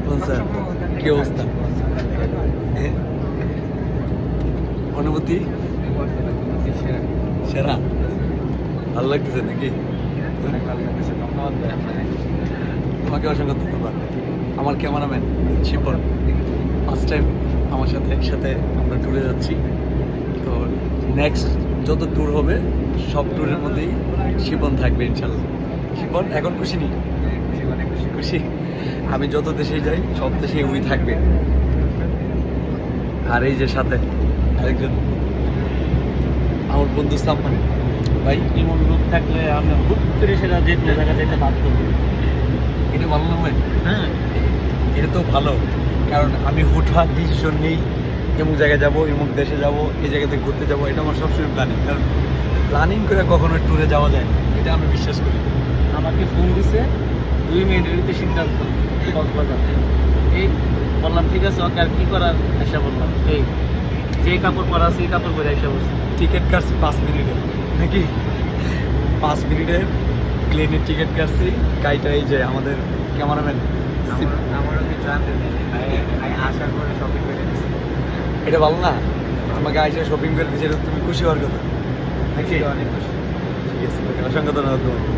Sponsor কি অবস্থা? অনুভূতি সেরা, ভালো লাগতেছে নাকি? তোমাকে অসংখ্য ধন্যবাদ। আমার ক্যামেরাম্যান শিপন, ফার্স্ট টাইম আমার সাথে একসাথে আমরা ট্যুরে যাচ্ছি। তো নেক্সট যত ট্যুর হবে সব ট্যুরের মধ্যেই শিপন থাকবে ইনশাল্লাহ। শিপন এখন খুশি নি? খুশি। আমি যত দেশে যাই সব দেশে ওই থাকবে। আর এই যে সাথে আরেকজন আমার বন্ধু সাম্মান ভাই। এমন লোক থাকলে আমরা হুট করে সেটা যে কোনো জায়গা যেতে বাধ্য হবো। এটা ভালো না ভাই? হ্যাঁ, এটা তো ভালো, কারণ আমি হুটহাট ডিসিশন নেই এমন জায়গায় যাবো, এমন দেশে যাবো, এই জায়গাতে ঘুরতে যাবো। এটা আমার সবসময় প্ল্যানিং, কারণ প্ল্যানিং করে কখনো ট্যুরে যাওয়া যায় না, এটা আমি বিশ্বাস করি। আমাকে ফোন দিছে 2 মিনিটের ভিতরে সিদ্ধান্ত কক্সবাজার। এই বললাম ঠিক আছে, ওকে আর কি করার, এসে বললাম এই যে কাপড় পরা আছে এই কাপড় পরে এসে বলছি। টিকিট কাটছি 5 মিনিটে, নাকি 5 মিনিটের প্লেনের টিকিট কাটছি। গাড়িটা এই যে আমাদের ক্যামেরাম্যান, আমারও কি জানতে আসার পরে শপিং করে দিচ্ছি। এটা ভালো না? আমাকে আইসা শপিং করে দিচ্ছে, তুমি খুশি হওয়ার কথা নাকি? অনেক খুশি। ঠিক আছে, অসংখ্য ধন্যবাদ তোমাকে।